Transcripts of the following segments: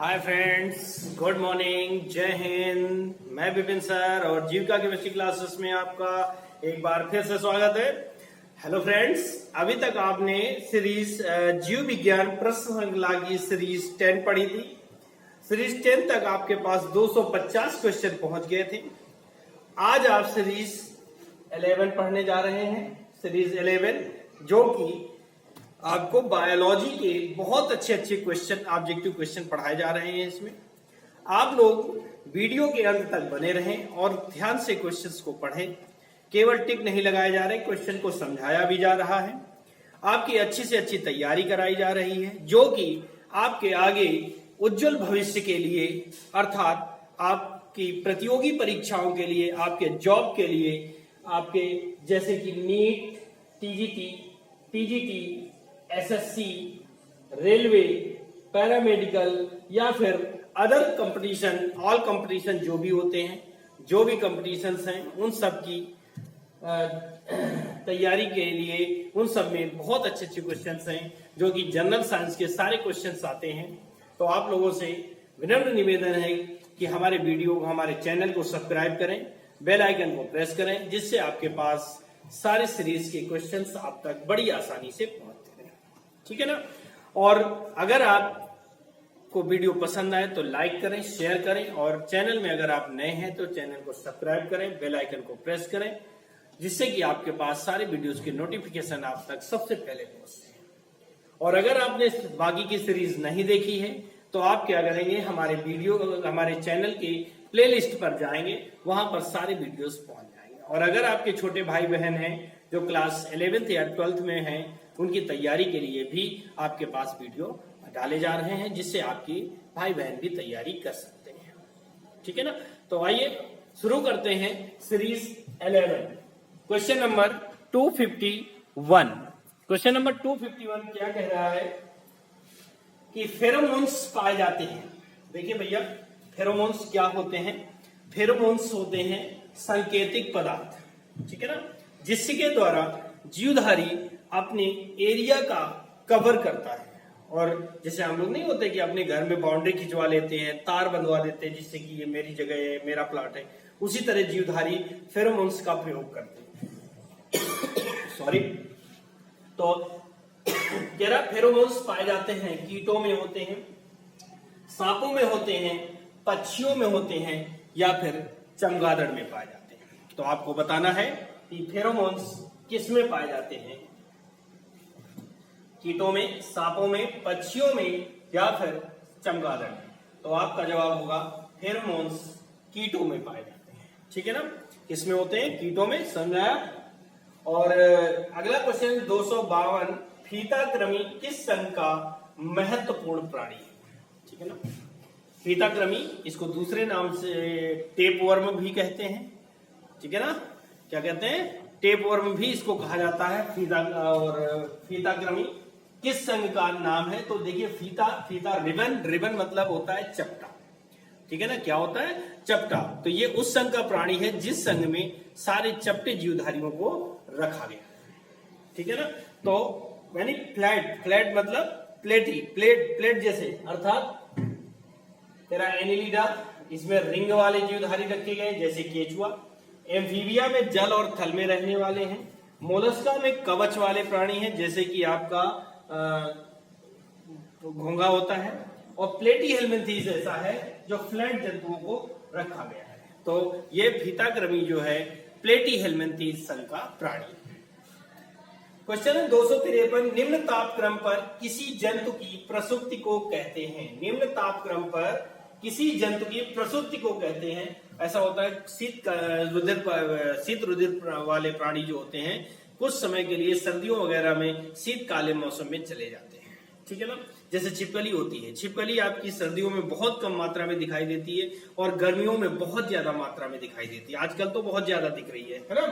Hi friends, good morning, जय हिंद। मैं Vipin sir और जीविका केमिस्ट्री क्लासेस में आपका एक बार फिर से स्वागत है। हेलो फ्रेंड्स, अभी तक आपने सीरीज जीव विज्ञान प्रश्न श्रृंखला की सीरीज 10 पढ़ी थी। सीरीज 10 तक आपके पास 250 क्वेश्चन पहुंच गए थे। आज आप सीरीज 11 पढ़ने जा रहे हैं। सीरीज 11 जो कि आपको बायोलॉजी के बहुत अच्छे अच्छे क्वेश्चन, ऑब्जेक्टिव क्वेश्चन पढ़ाए जा रहे हैं। इसमें आप लोग वीडियो के अंत तक बने रहें और ध्यान से क्वेश्चंस को पढ़ें। केवल टिक नहीं लगाए जा रहे, क्वेश्चन को समझाया भी जा रहा है। आपकी अच्छी से अच्छी तैयारी कराई जा रही है, जो कि आपके आगे उज्जवल भविष्य के लिए, अर्थात आपकी प्रतियोगी परीक्षाओं के लिए, आपके जॉब के लिए, आपके जैसे कि NEET, TGT, PGT, SSC, railway, paramedical या फिर अदर कंपटीशन, ऑल कंपटीशन जो भी होते हैं, जो भी कंपटीशंस हैं, उन सब की तैयारी के लिए उन सब में बहुत अच्छे अच्छे क्वेश्चंस हैं, जो कि जनरल साइंस के सारे क्वेश्चंस आते हैं। तो आप लोगों से विनम्र निवेदन है कि हमारे वीडियो, हमारे चैनल को सब्सक्राइब करें, बेल आइकन को प्रेस करें, जिससे आपके पास सारे सीरीज के क्वेश्चंस आप तक बड़ी आसानी से पहुंचते हैं। ठीक है ना। और अगर आपको वीडियो पसंद आए तो लाइक करें, शेयर करें, और चैनल में अगर आप नए हैं तो चैनल को सब्सक्राइब करें, बेल आइकन को प्रेस करें, जिससे कि आपके पास सारे वीडियोस के नोटिफिकेशन आप तक सबसे पहले पहुंचते हैं। और अगर आपने बाकी की सीरीज नहीं देखी है तो आप क्या करेंगे, हमारे वीडियो, हमारे चैनल के प्लेलिस्ट पर जाएंगे, वहां पर सारे वीडियोस पहुंच जाएंगे। और अगर आपके छोटे भाई बहन हैं जो क्लास 11th या 12th में हैं, उनकी तैयारी के लिए भी आपके पास वीडियो डाले जा रहे हैं, जिससे आपकी भाई बहन भी तैयारी कर सकते हैं। ठीक है ना। तो आइए शुरू करते हैं series 11। Question number 251। Question number 251 क्या कह रहा है कि फेरोमोन्स पाए जाते हैं। देखिए भैया, फेरोमोन्स क्या होते हैं? फेरोमोन्स होते हैं सांकेतिक पदार्थ, ठीक है ना, जिसके द्वारा जीवधारी अपने एरिया का कवर करता है। और जैसे हम लोग नहीं होते कि अपने घर में बाउंड्री खिंचवा लेते हैं, तार बंधवा देते हैं, जिससे कि ये मेरी जगह है, मेरा प्लाट है, उसी तरह जीवधारी फेरोमोन्स का प्रयोग करते हैं। सॉरी। तो कह रहा फेरोमोन्स पाए जाते हैं, कीटों में होते हैं, सांपों में होते हैं, पक्षियों में होते हैं, या फिर चमगादड़ में पाए जाते हैं। तो आपको बताना है कि फेरोमोन्स किस में पाए जाते हैं? कीटों में, सांपों में, पक्षियों में, या फिर चमगादड़ में। तो आपका जवाब होगा फेरोमोन्स कीटों में पाए जाते हैं। ठीक है ना। किसमें होते हैं? कीटों में। समझाया। और अगला क्वेश्चन 252, फीताकृमी किस संघ का महत्वपूर्ण प्राणी है? ठीक है ना। फीताकृमी, इसको दूसरे नाम से टेपवर्म भी कहते हैं। ठीक है ना। क्या कहते हैं? टेपवर्म भी इसको कहा जाता है। फीताकृमी किस संघ का नाम है? तो देखिए, फीता रिबन मतलब होता है चपटा। ठीक है ना। क्या होता है? चपटा। तो ये उस संघ का प्राणी है जिस संघ में सारे चपटे जीवधारियों को रखा गया। ठीक है ना। तो यानी फ्लैट मतलब प्लेट जैसे, अर्थात तेरा एनिलिडा, इसमें रिंग वाले जीवधारी रखे गए जैसे केचुआ। एम्फीबिया में जल और थल में रहने वाले हैं। मोलस्का में कवच वाले प्राणी हैं, जैसे कि आपका घोंघा होता है। और प्लेटीहेल्मिन्थीज ऐसा है जो फ्लैट जंतुओं को रखा गया है। तो ये फीताकृमी जो है प्लेटीहेल्मिन्थीज संघ का प्राणी है। क्वेश्चन 253, निम्न तापक्रम पर किसी जंतु की प्रसुप्ति को कहते हैं? निम्न तापक्रम पर किसी जंतु की प्रसुप्ति को कहते हैं। ऐसा होता है शीत रुधिर वाले प्राणी जो होते हैं, कुछ समय के लिए सर्दियों वगैरह में शीतकालीन मौसम में चले जाते हैं। ठीक है ना। जैसे छिपकली होती है। छिपकली आपकी सर्दियों में बहुत कम मात्रा में दिखाई देती है और गर्मियों में बहुत ज्यादा मात्रा में दिखाई देती है। आजकल तो बहुत ज्यादा दिख रही है ना।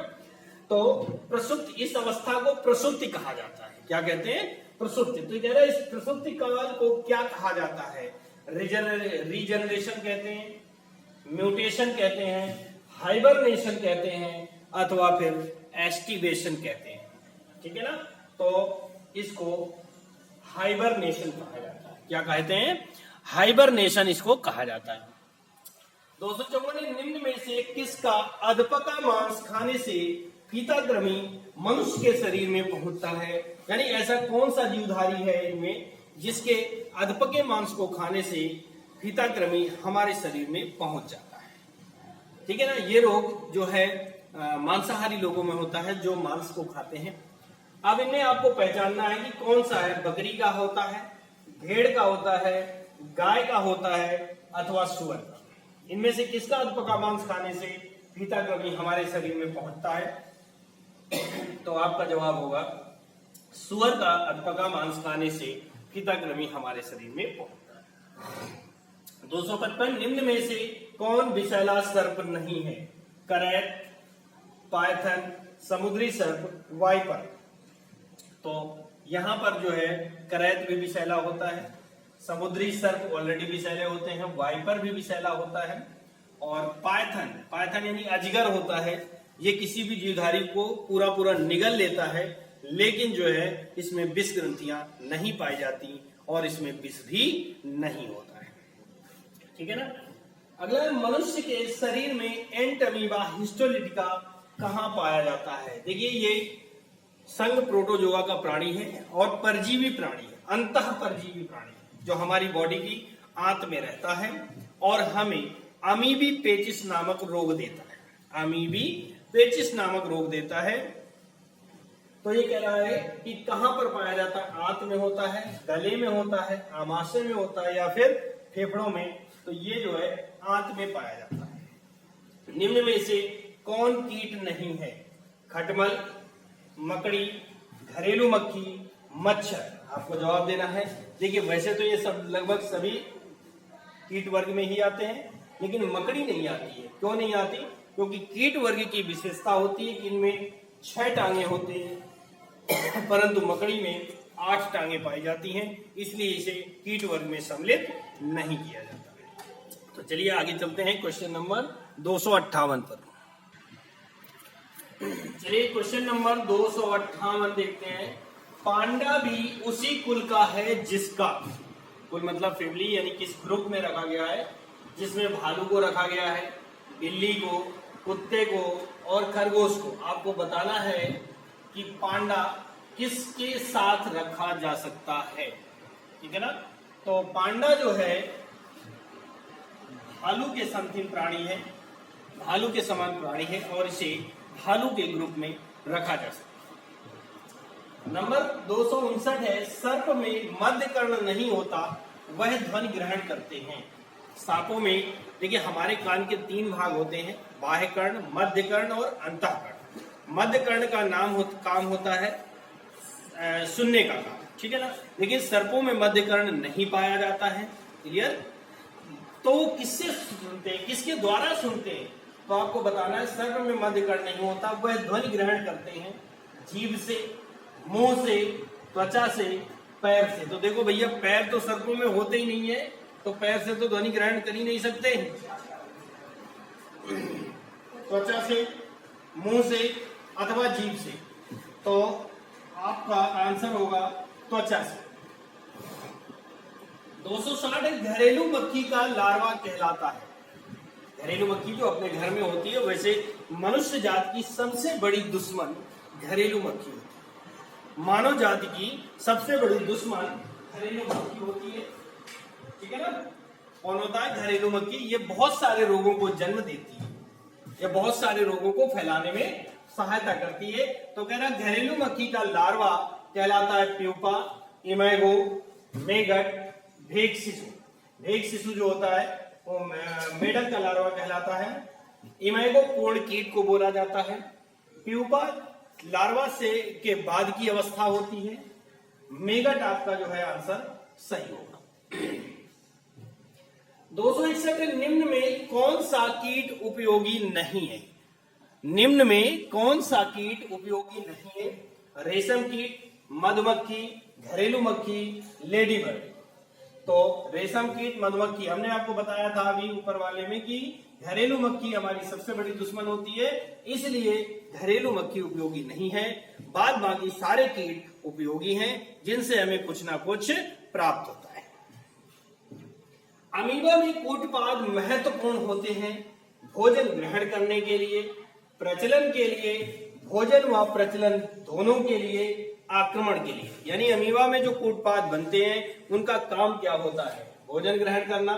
तो प्रसुप्ति, इस अवस्था को प्रसुप्ति कहा जाता है। क्या कहते हैं? प्रसुप्ति। तो कह रहा है इस प्रसुप्ति काल को क्या कहा जाता है? रीजनरेशन कहते हैं, म्यूटेशन कहते हैं, हाइबरनेशन कहते हैं, अथवा फिर एस्टिवेशन कहते हैं। ठीक है ना। तो इसको हाइबरनेशन कहा जाता है। क्या कहते हैं? हाइबरनेशन इसको कहा जाता है। 254 निम्न में से किसका अधपका मांस खाने से फीताकृमि मनुष्य के शरीर में पहुंचता है? यानी ऐसा कौन सा जीवधारी है इनमें जिसके अधपके मांस को खाने से फीताकृमि हमारे शरीर में पहुंच जाता है? ठीक है ना। ये रोग जो है मांसाहारी लोगों में होता है जो मांस को खाते हैं। अब इनमें आपको पहचानना है कि कौन सा है, बकरी का होता है, भेड़ का होता है, गाय का होता है अथवा सुअर का। इनमें से किसका अधपका मांस खाने से फीताकृमि हमारे शरीर में पहुंचता है? तो आपका जवाब होगा सुअर का अधपका मांस खाने से फीताकृमि हमारे शरीर में पहुंचता है। 255 निम्न में से कौन विषैला सर्प नहीं है? करैत, पायथन, समुद्री सर्प, वाइपर। तो यहां पर जो है करैत भी विषैला होता है, समुद्री सर्प ऑलरेडी विषैले होते हैं, वाइपर भी विषैला होता है, और पायथन यानी अजगर होता है। ये किसी भी जीवधारी को पूरा पूरा निगल लेता है, लेकिन जो है इसमें विष ग्रंथियां नहीं पाई जाती और इसमें विष भी नहीं होता है। ठीक है ना। अगला, मनुष्य के शरीर में एंटमीबा हिस्टोलिटिका कहां पाया जाता है? देखिए ये संघ प्रोटोजोआ का प्राणी है और परजीवी प्राणी है, अंतः परजीवी प्राणी है जो हमारी बॉडी की आंत में रहता है और हमें अमीबी पेचिस नामक रोग देता है। अमीबी पेचिस नामक रोग देता है। तो ये कह रहा है कि कहां पर पाया जाता है? आंत में होता है, गले में होता है, आमाशय में होता है या फिर फेफड़ों में। तो ये जो है आंत में पाया जाता है। निम्न में से कौन कीट नहीं है? खटमल, मकड़ी, घरेलू मक्खी, मच्छर। आपको जवाब देना है। देखिए वैसे तो ये सब लगभग सभी कीट वर्ग में ही आते हैं, लेकिन मकड़ी नहीं आती है। क्यों नहीं आती? क्योंकि कीट वर्ग की विशेषता होती है कि इनमें 6 टांगे होते हैं, परंतु मकड़ी में 8 टांगे पाई जाती हैं, इसलिए इसे कीट वर्ग में सम्मिलित नहीं किया जाता। तो चलिए आगे चलते हैं क्वेश्चन नंबर 258 पर। चलिए क्वेश्चन नंबर 258 देखते हैं। पांडा भी उसी कुल का है जिसका, कुल मतलब फैमिली यानी किस ग्रुप में रखा गया है, जिसमें भालू को रखा गया है, बिल्ली को, कुत्ते को और खरगोश को। आपको बताना है कि पांडा किसके साथ रखा जा सकता है। ठीक है ना। तो पांडा जो है भालू के समथिंग प्राणी है, भालू के समान प्राणी है और इसे भालू के ग्रुप में रखा जा सकता है। नंबर 259 है। सर्प में मध्य कर्ण नहीं होता, वह ध्वनि ग्रहण करते हैं। सांपों में देखिए हमारे कान के 3 भाग होते हैं, बाह्य कर्ण, मध्य कर्ण और अंतःकर्ण। मध्य कर्ण का काम होता है सुनने का काम। ठीक है ना। लेकिन सर्पों में मध्य कर्ण नहीं पाया जाता है। क्लियर। तो वो किससे सुनते हैं, किसके द्वारा सुनते हैं? तो आपको बताना है सर्प में मध्य कर्ण नहीं होता, वह ध्वनि ग्रहण करते हैं जीभ से, मुंह से, त्वचा से, पैर से। तो देखो भैया पैर तो सर्पों में होते ही नहीं है, तो पैर से तो ध्वनि ग्रहण कर ही नहीं सकते। त्वचा से, मुंह से अथवा जीभ से। तो आपका आंसर होगा त्वचा से। 260 घरेलू मक्खी का लार्वा कहलाता है। घरेलू मक्खी जो अपने घर में होती है, वैसे मनुष्य जात की सबसे बड़ी दुश्मन घरेलू मक्खी होती है। मानव जाति की सबसे बड़ी दुश्मन घरेलू मक्खी होती है। ठीक है ना। कौन होता है? घरेलू मक्खी। ये बहुत सारे रोगों को जन्म देती है, ये बहुत सारे रोगों को फैलाने में सहायता करती है। तो कह रहा घरेलू मक्खी का लार्वा कहलाता है प्यूपा, इमेगो, मेगट, भेग शिशु। भेग शिशु जो होता है वो मेढक का लार्वा कहलाता है। इमेगो पूर्ण कीट को बोला जाता है। प्यूपा लार्वा से के बाद की अवस्था होती है। मेगट आपका जो है आंसर सही होगा। 261 निम्न में कौन सा कीट उपयोगी नहीं है? निम्न में कौन सा कीट उपयोगी नहीं है? रेशम कीट, मधुमक्खी, घरेलू मक्खी, लेडी बर्ड। तो रेशम कीट, मधुमक्खी, हमने आपको बताया था अभी ऊपर वाले में कि घरेलू मक्खी हमारी सबसे बड़ी दुश्मन होती है, इसलिए घरेलू मक्खी उपयोगी नहीं है। बाद बाकी सारे कीट उपयोगी हैं, जिनसे हमें कुछ ना कुछ प्राप्त होता है। अमीबा में कूटपाद महत्वपूर्ण होते हैं भोजन ग्रहण करने के लिए, प्रचलन के लिए, भोजन व प्रचलन दोनों के लिए, आक्रमण के लिए। यानी अमीबा में जो कूटपाद बनते हैं उनका काम क्या होता है? भोजन ग्रहण करना,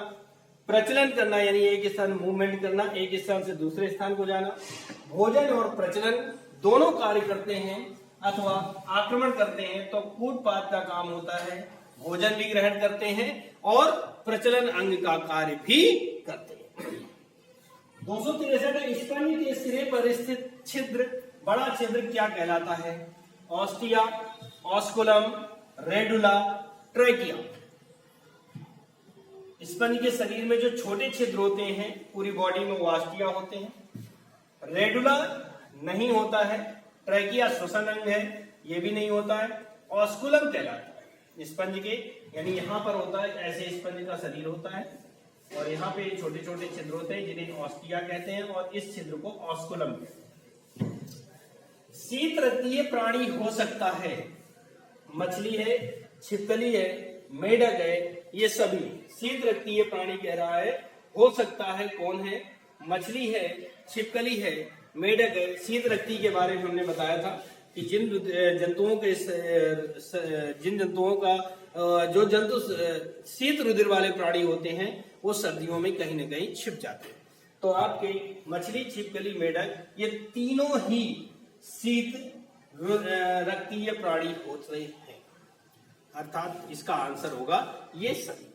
प्रचलन करना यानी एक स्थान मूवमेंट करना, एक स्थान से दूसरे स्थान को जाना। भोजन और प्रचलन दोनों कार्य करते हैं अथवा आक्रमण करते हैं तो कूटपाद का काम होता है भोजन भी ग्रहण करते हैं और प्रचलन अंग का कार्य भी करते हैं। 263 स्पंज के सिरे पर स्थित छिद्र, बड़ा छिद्र क्या कहलाता है? Ostia, osculum, radula, trachea. Sponge के शरीर में जो छोटे छिद्र होते हैं पूरी बॉडी में वो ऑस्टिया होते हैं, रेडुला नहीं होता है, ट्रैकिया श्वसन अंग है ये भी नहीं होता है, ऑस्कुलम कहलाता है स्पंज के, यानी यहां पर होता है, ऐसे स्पंज का शरीर होता है और यहाँ पे छोटे छोटे छिद्र होते हैं जिन्हें ऑस्टिया कहते हैं और इस छिद्र को ऑस्कुलम कहते हैं। शीत रक्तीय प्राणी हो सकता है, मछली है, छिपकली है, मेढक है, ये सभी शीत रक्तीय प्राणी कह रहा है, हो सकता है। कौन है? मछली है, छिपकली है, मेढक है। शीत रक्ति के बारे में हमने बताया था कि जिन जंतुओं का जो जंतु शीत रुधिर वाले प्राणी होते हैं वो सर्दियों में कहीं ना कहीं छिप जाते हैं। तो आपके मछली, छिपकली, मेढक ये तीनों ही शीत रक्तीय प्राणी होते हैं, अर्थात इसका आंसर होगा ये सही।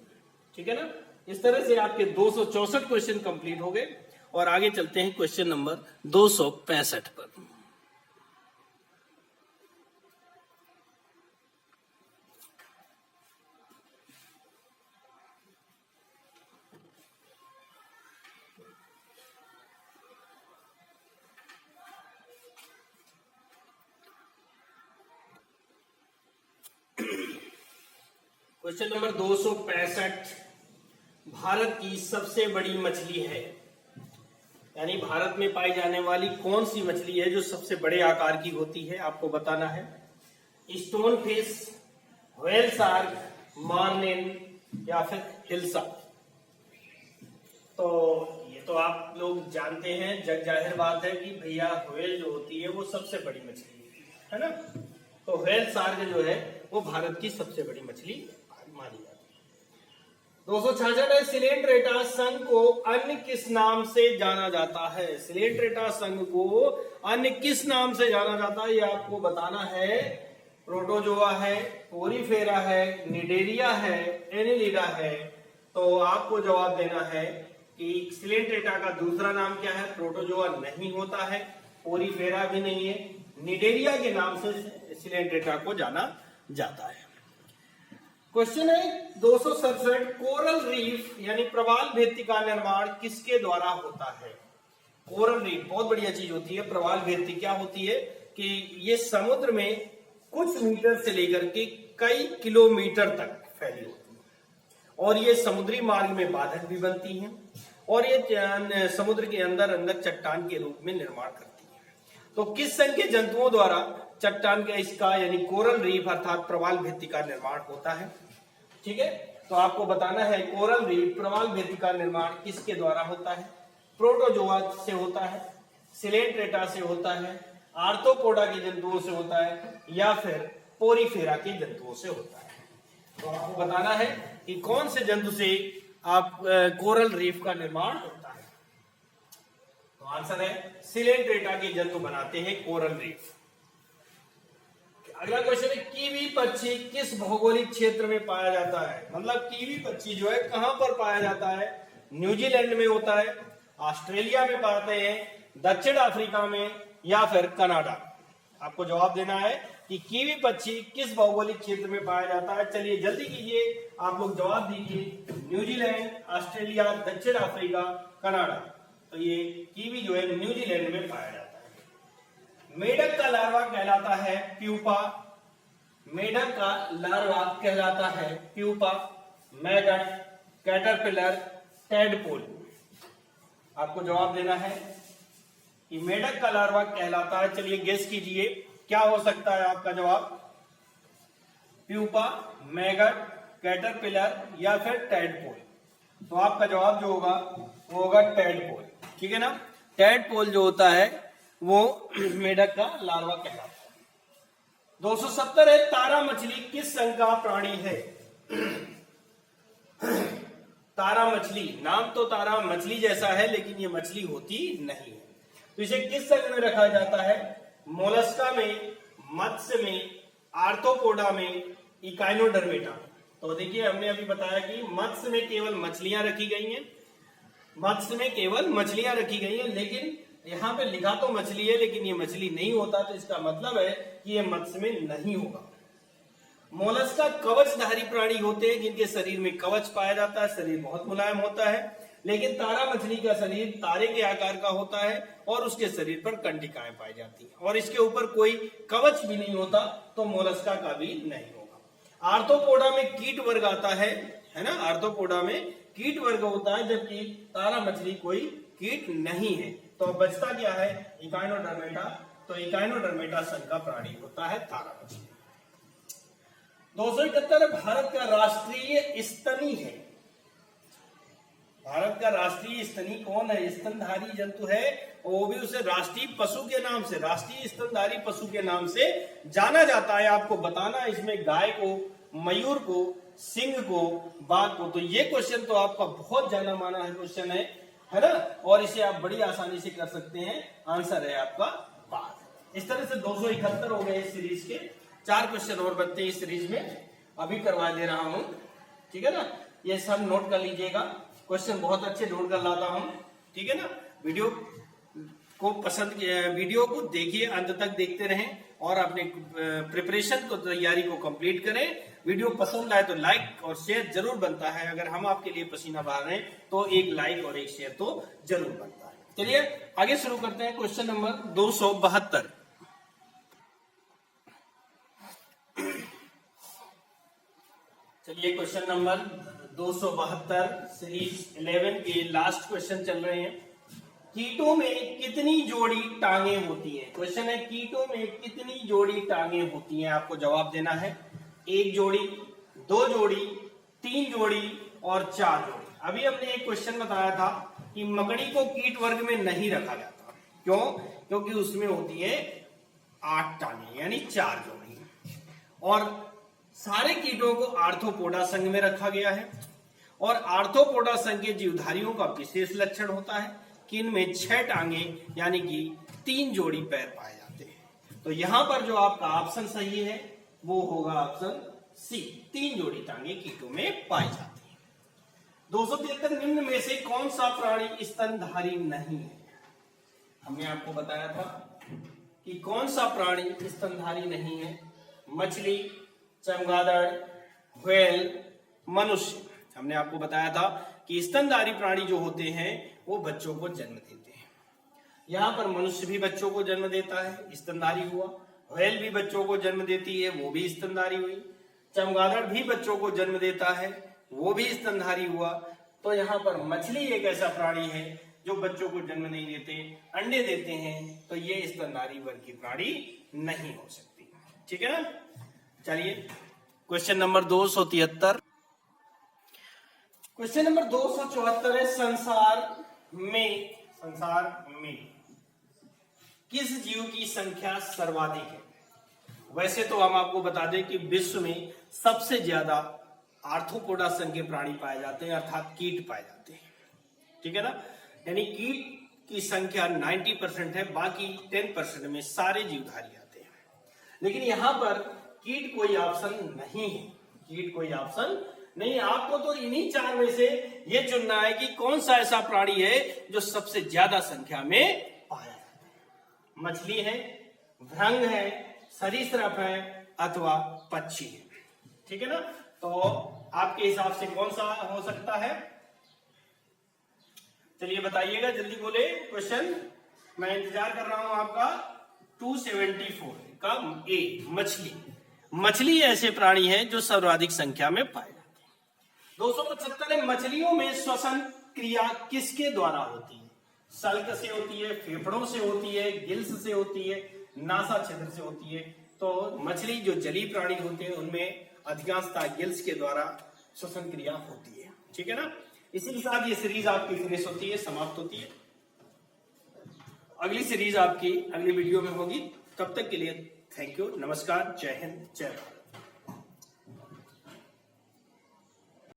ठीक है ना? इस तरह से आपके 264 क्वेश्चन कंप्लीट हो गए और आगे चलते हैं क्वेश्चन नंबर 265 पर। क्वेश्चन नंबर 265, भारत की सबसे बड़ी मछली है, यानी भारत में पाई जाने वाली कौन सी मछली है जो सबसे बड़े आकार की होती है, आपको बताना है। Stone fish, whale shark, marlin या फिर हिल्सा। तो ये तो आप लोग जानते हैं, जग जाहिर बात है कि भैया व्हेल जो होती है वो सबसे बड़ी मछली है ना। तो व्हेल शार्क जो है वो भारत की सबसे बड़ी मछली मानी जाती है। 266 है, सिलेंट्रेटा संघ को अन्य किस नाम से जाना जाता है? सिलेंट्रेटा संघ को अन्य किस नाम से जाना जाता है ये आपको बताना है। प्रोटोजोआ है, पोरीफेरा है, निडेरिया है, एनिलिडा है। तो आपको जवाब देना है कि सिलेंट्रेटा का दूसरा नाम क्या है? प्रोटोजोआ नहीं होता है, पोरीफेरा भी नहीं है, निडेरिया के नाम से सिलेंट्रेटा को जाना जाता है। क्वेश्चन है 267, कोरल रीफ यानी प्रवाल भित्ति का निर्माण किसके द्वारा होता है? कोरल रीफ बहुत बढ़िया चीज होती है। प्रवाल भित्ति क्या होती है कि ये समुद्र में कुछ मीटर से लेकर के कई किलोमीटर तक फैली होती है और ये समुद्री मार्ग में बाधक भी बनती हैं और ये समुद्र के अंदर अंदर चट्टान के रूप में निर्माण करती है। तो किस संघ के जंतुओं द्वारा चट्टान का इसका यानी कोरल रीफ अर्थात प्रवाल भित्ति का निर्माण होता है? ठीक है, तो आपको बताना है कोरल रीफ प्रवाल भित्ति का निर्माण किसके द्वारा होता है? प्रोटोजोआ से होता है, सिलेंट्रेटा से होता है, आर्थ्रोपोडा के जंतुओं से होता है या फिर पोरीफेरा के जंतुओं से होता है। तो आपको बताना है कि कौन से जंतु से आप कोरल रीफ का निर्माण होता है। तो आंसर है सिलेंट्रेटा के जंतु बनाते हैं कोरल रीफ। अगला क्वेश्चन है, कीवी पक्षी किस भौगोलिक क्षेत्र में पाया जाता है? मतलब कीवी पक्षी जो है कहां पर पाया जाता है? न्यूजीलैंड में होता है, ऑस्ट्रेलिया में पाते हैं, दक्षिण अफ्रीका में या फिर कनाडा। आपको जवाब देना है कि कीवी पक्षी किस भौगोलिक क्षेत्र में पाया जाता है। चलिए जल्दी कीजिए, आप लोग जवाब दीजिए। न्यूजीलैंड, ऑस्ट्रेलिया, दक्षिण अफ्रीका, कनाडा। तो ये कीवी जो है न्यूजीलैंड में पाया जाता है। मेढक का लार्वा कहलाता है प्यूपा, मेढक का लार्वा कहलाता है प्यूपा, मैगट, कैटरपिलर, टेडपोल। आपको जवाब देना है कि मेढक का लार्वा कहलाता है। चलिए गेस कीजिए क्या हो सकता है आपका जवाब? प्यूपा, मैगट, कैटरपिलर या फिर टेडपोल। तो आपका जवाब जो होगा वो होगा टैडपोल। ठीक है ना, टैडपोल जो होता है वो मेढक का लार्वा कहलाता है। 270 है, तारा मछली किस संघ का प्राणी है? तारा मछली, नाम तो तारा मछली जैसा है लेकिन ये मछली होती नहीं है। तो इसे किस संघ में रखा जाता है? मोलस्का में, मत्स्य में, आर्थ्रोपोडा में, इकाइनोडर्मेटा में। तो देखिए हमने अभी बताया कि मत्स्य में केवल मछलियां रखी गई हैं, मत्स्य में केवल मछलियां रखी गई हैं, लेकिन यहाँ पे लिखा तो मछली है लेकिन ये मछली नहीं होता, तो इसका मतलब है कि ये मत्स्य में नहीं होगा। मोलस्का कवचधारी प्राणी होते हैं जिनके शरीर में कवच पाया जाता है, शरीर बहुत मुलायम होता है। लेकिन तारा मछली का शरीर तारे के आकार का होता है और उसके शरीर पर कंटिकाएं पाई जाती हैं और इसके ऊपर कोई कवच भी नहीं होता, तो मोलस्का का भी नहीं होगा। आर्थ्रोपोडा में कीट वर्ग आता है ना, आर्थ्रोपोडा में कीट वर्ग होता है, जबकि तारा मछली कोई कीट नहीं है। तो बचता क्या है? इकाइनोडर्मेटा। तो इकाइनोडर्मेटा संघ का प्राणी होता है तारा मछली। 271 भारत का राष्ट्रीय स्तनी है। भारत का राष्ट्रीय स्तनी कौन है? स्तनधारी जंतु है, और वो भी उसे राष्ट्रीय पशु के नाम से, राष्ट्रीय स्तनधारी पशु के नाम से जाना जाता है। आपको बताना है इसमें गाय को, मयूर को, सिंह को, बाघ को। तो ये क्वेश्चन तो आपका बहुत जाना माना है क्वेश्चन है ना, और इसे आप बड़ी आसानी से कर सकते हैं। आंसर है आपका बाघ। इस तरह से 271 हो गए इस सीरीज के। 4 क्वेश्चन और बचते हैं इस सीरीज में, अभी करवा दे रहा हूं। ठीक है ना, ये सब नोट कर लीजिएगा, क्वेश्चन बहुत अच्छे ढूंढ कर लाता हूं। ठीक है ना, वीडियो को देखिए, अंत तक देखते रहें और अपने प्रिपरेशन को, तैयारी को कंप्लीट करें। वीडियो पसंद आए तो लाइक और शेयर जरूर बनता है। अगर हम आपके लिए पसीना बहा रहे हैं तो एक लाइक और एक शेयर तो जरूर बनता है। चलिए आगे शुरू करते हैं। Question number 272। चलिए क्वेश्चन नंबर 272 सीरीज 11 के लास्ट क्वेश्चन चल रहे हैं। कीटों में कितनी जोड़ी टांगे होती हैं? क्वेश्चन है कीटों में कितनी जोड़ी टांगे होती हैं? आपको जवाब देना है। 1 जोड़ी, 2 जोड़ी, 3 जोड़ी और 4 जोड़ी। अभी हमने एक क्वेश्चन बताया था कि मकड़ी को कीट वर्ग में नहीं रखा जाता। क्यों? क्योंकि उसमें होती है 8 टांगे यानी 4 जोड़ी, और सारे कीटों को आर्थ्रोपोडा संघ में रखा गया है। और आर्थ्रोपोडा संघ के जीवधारियों का विशेष लक्षण होता है कि इनमें 6 टांगे यानी कि 3 जोड़ी पैर पाए जाते हैं। तो यहां पर जो आपका ऑप्शन सही है वो होगा ऑप्शन सी, 3 जोड़ी टांगे कीटों में पाई जाती है। 273 निम्न में से कौन सा प्राणी स्तनधारी नहीं है? हमने आपको बताया था कि कौन सा प्राणी स्तनधारी नहीं है। मछली, चमगादड़, व्हेल, मनुष्य। हमने आपको बताया था कि स्तनधारी प्राणी जो होते हैं वो बच्चों को जन्म देते हैं। यहाँ पर मनुष्य भी बच्चों को जन्म देता है, स्तनधारी हुआ। व्हेल भी बच्चों को जन्म देती है, वो भी स्तनधारी हुई। चमगादड़ भी बच्चों को जन्म देता है, वो भी स्तनधारी हुआ। तो यहाँ पर मछली एक ऐसा प्राणी है जो बच्चों को जन्म नहीं देते, अंडे देते हैं, तो ये स्तनधारी वर्ग की प्राणी नहीं हो सकती। ठीक है ना, चलिए क्वेश्चन नंबर 273। क्वेश्चन नंबर 274 है संसार में किस जीव की संख्या सर्वाधिक है? वैसे तो हम आपको बता दें कि विश्व में सबसे ज्यादा आर्थ्रोपोडा संघ के प्राणी पाए जाते हैं, अर्थात कीट पाए जाते हैं। ठीक है ना, यानी कीट की संख्या 90% है, बाकी 10% में सारे जीवधारी आते हैं। लेकिन यहां पर कीट कोई ऑप्शन नहीं है, कीट कोई ऑप्शन नहीं। आपको तो इन्हीं 4 में से ये चुनना है कि कौन सा ऐसा प्राणी है जो सबसे ज्यादा संख्या में पाया जाता है। मछली है, भृंग है, सरीसृप है अथवा पक्षी है। ठीक है ना, तो आपके हिसाब से कौन सा हो सकता है? चलिए बताइएगा, जल्दी बोले क्वेश्चन, मैं इंतजार कर रहा हूं आपका। 274 का ए, मछली। मछली ऐसे प्राणी है जो सर्वाधिक संख्या में पाए जाते हैं। 275 मछलियों में श्वसन क्रिया किसके द्वारा होती है? सल्क से होती है, फेफड़ों से होती है, गिल्स से होती है, नासा छिद्र से होती है। तो मछली जो जलीय प्राणी होते हैं उनमें अधिकांशतः गिल्स के द्वारा श्वसन क्रिया होती है। ठीक है ना, इसी के साथ ये सीरीज आपकी फिनिश होती है, समाप्त होती है। अगली सीरीज आपकी अगली वीडियो में होगी। तब तक के लिए थैंक यू, नमस्कार, जय हिंद, जय भारत।